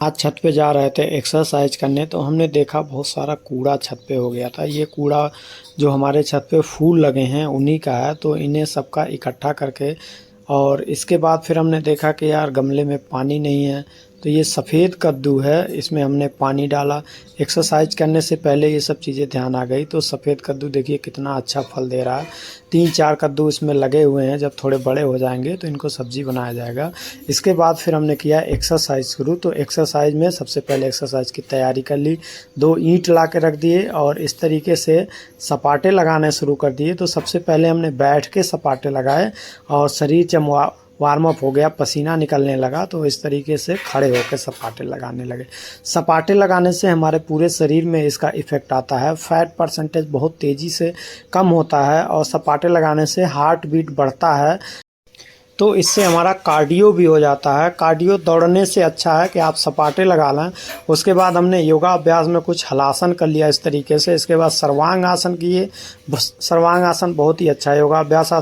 आज छत पे जा रहे थे एक्सरसाइज करने तो हमने देखा बहुत सारा कूड़ा छत पे हो गया था। ये कूड़ा जो हमारे छत पे फूल लगे हैं उन्हीं का है, तो इन्हें सबका इकट्ठा करके और इसके बाद फिर हमने देखा कि यार गमले में पानी नहीं है, तो ये सफ़ेद कद्दू है, इसमें हमने पानी डाला। एक्सरसाइज करने से पहले ये सब चीज़ें ध्यान आ गई। तो सफ़ेद कद्दू देखिए कितना अच्छा फल दे रहा है। 3-4 कद्दू इसमें लगे हुए हैं, जब थोड़े बड़े हो जाएंगे तो इनको सब्ज़ी बनाया जाएगा। इसके बाद फिर हमने किया एक्सरसाइज शुरू। तो एक्सरसाइज में सबसे पहले एक्सरसाइज की तैयारी कर ली। 2 ईंट ला के रख दिए और इस तरीके से सपाटे लगाने शुरू कर दिए। तो सबसे पहले हमने बैठ के सपाटे लगाए और शरीर जब वार्म अप हो गया, पसीना निकलने लगा, तो इस तरीके से खड़े होकर सपाटे लगाने लगे। सपाटे लगाने से हमारे पूरे शरीर में इसका इफ़ेक्ट आता है। फैट परसेंटेज बहुत तेज़ी से कम होता है और सपाटे लगाने से हार्ट बीट बढ़ता है। तो इससे हमारा कार्डियो भी हो जाता है। कार्डियो दौड़ने से अच्छा है कि आप सपाटे लगा लें। उसके बाद हमने योगा अभ्यास में कुछ हलासन कर लिया इस तरीके से। इसके बाद सर्वांग आसन किए। सर्वांग आसन बहुत ही अच्छा योगा अभ्यास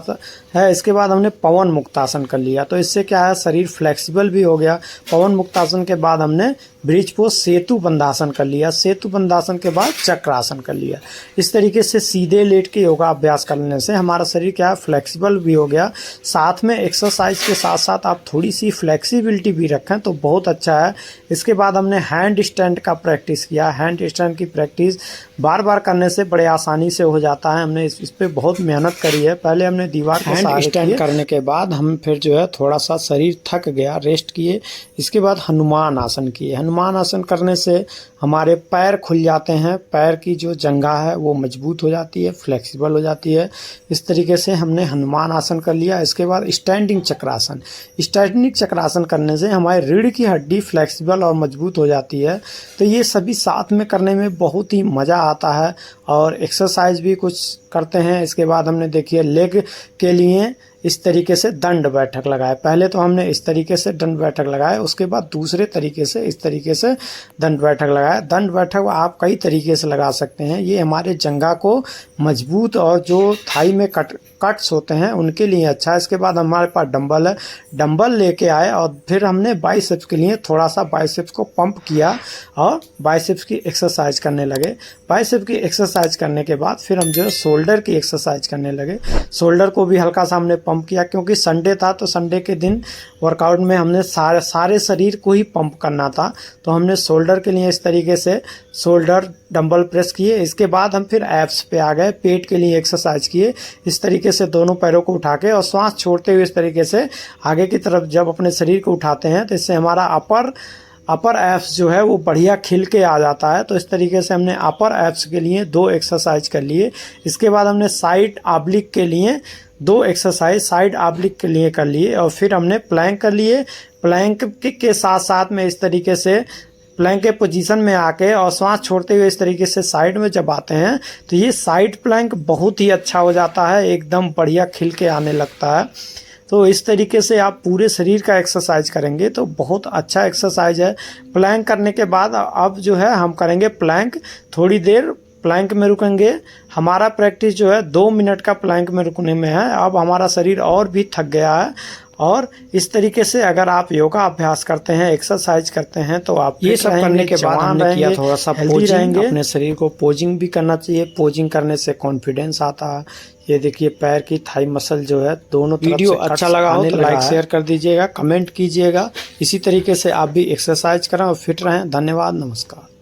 है। इसके बाद हमने पवन मुक्तासन कर लिया। तो इससे क्या है, शरीर फ्लेक्सिबल भी हो गया। पवन मुक्तासन के बाद हमने ब्रिज पोज सेतु बंधासन कर लिया। सेतु बंधासन के बाद चक्रासन कर लिया। इस तरीके से सीधे लेट के योगा अभ्यास करने से हमारा शरीर क्या है, फ्लेक्सिबल भी हो गया। साथ में एक्सरसाइज के साथ साथ आप थोड़ी सी फ्लेक्सिबिलिटी भी रखें तो बहुत अच्छा है। इसके बाद हमने हैंड स्टैंड का प्रैक्टिस किया। हैंड स्टैंड की प्रैक्टिस बार बार करने से बड़े आसानी से हो जाता है। हमने इस पे बहुत मेहनत करी है। पहले हमने दीवार को हैंड स्टैंड करने के बाद हम फिर जो है थोड़ा सा शरीर थक गया, रेस्ट किए। इसके बाद हनुमान आसन किए। हनुमान आसन करने से हमारे पैर खुल जाते हैं। पैर की जो जंघा है वो मजबूत हो जाती है, फ्लेक्सिबल हो जाती है। इस तरीके से हमने हनुमान आसन कर लिया। इसके बाद स्टैंडिंग चक्रासन। स्टैंडिंग चक्रासन करने से हमारे रीढ़ की हड्डी फ्लेक्सिबल और मजबूत हो जाती है। तो ये सभी साथ में करने में बहुत ही मज़ा आता है और एक्सरसाइज भी कुछ करते हैं। इसके बाद हमने देखिए लेग के लिए इस तरीके से दंड बैठक लगाए। पहले तो हमने इस तरीके से दंड बैठक लगाए, उसके बाद दूसरे तरीके से इस तरीके से दंड बैठक लगाए। दंड बैठक आप कई तरीके से लगा सकते हैं। ये हमारे जंघा को मजबूत और जो थाई में कट्स होते हैं उनके लिए अच्छा है। इसके बाद हमारे पास डंबल है। डंबल लेके आए और फिर हमने बाइसेप्स के लिए थोड़ा सा बाइसेप्स को पंप किया और बाइसेप्स की एक्सरसाइज करने लगे। बाइसेप्स की एक्सरसाइज करने के बाद फिर हम जो है शोल्डर की एक्सरसाइज करने लगे। शोल्डर को भी हल्का सा हमने पंप किया, क्योंकि संडे था तो संडे के दिन वर्कआउट में हमने सारे शरीर को ही पंप करना था। तो हमने शोल्डर के लिए इस तरीके से शोल्डर डंबल प्रेस किए। इसके बाद हम फिर एब्स पे आ गए। पेट के लिए एक्सरसाइज किए। इस तरीके से दोनों पैरों को उठा के और श्वास छोड़ते हुए इस तरीके से आगे की तरफ जब अपने शरीर को उठाते हैं तो इससे हमारा अपर एब्स जो है वो बढ़िया खिल के आ जाता है। तो इस तरीके से हमने अपर एब्स के लिए 2 एक्सरसाइज कर लिए। इसके बाद हमने साइड ऑब्लिक के लिए 2 एक्सरसाइज साइड ऑब्लिक के लिए कर लिए और फिर हमने प्लैंक कर लिए। प्लैंक के साथ साथ में इस तरीके से प्लैंक के पोजीशन में आके और श्वास छोड़ते हुए इस तरीके से साइड में जब आते हैं तो ये साइड प्लैंक बहुत ही अच्छा हो जाता है, एकदम बढ़िया खिल के आने लगता है। तो इस तरीके से आप पूरे शरीर का एक्सरसाइज करेंगे तो बहुत अच्छा एक्सरसाइज है। प्लैंक करने के बाद अब जो है हम करेंगे प्लैंक। थोड़ी देर प्लैंक में रुकेंगे। हमारा प्रैक्टिस जो है 2 मिनट का प्लैंक में रुकने में है। अब हमारा शरीर और भी थक गया है। और इस तरीके से अगर आप योगा अभ्यास करते हैं, एक्सरसाइज करते हैं तो आप ये सब करने के बाद हमने किया थोड़ा सा पोजिंग। अपने शरीर को पोजिंग भी करना चाहिए। पोजिंग करने से कॉन्फिडेंस आता है। ये देखिए पैर की थाई मसल जो है दोनों तरफ से। वीडियो अच्छा लगा हो तो लाइक शेयर कर दीजिएगा, कमेंट कीजिएगा। इसी तरीके से आप भी एक्सरसाइज करें और फिट रहें। धन्यवाद, नमस्कार।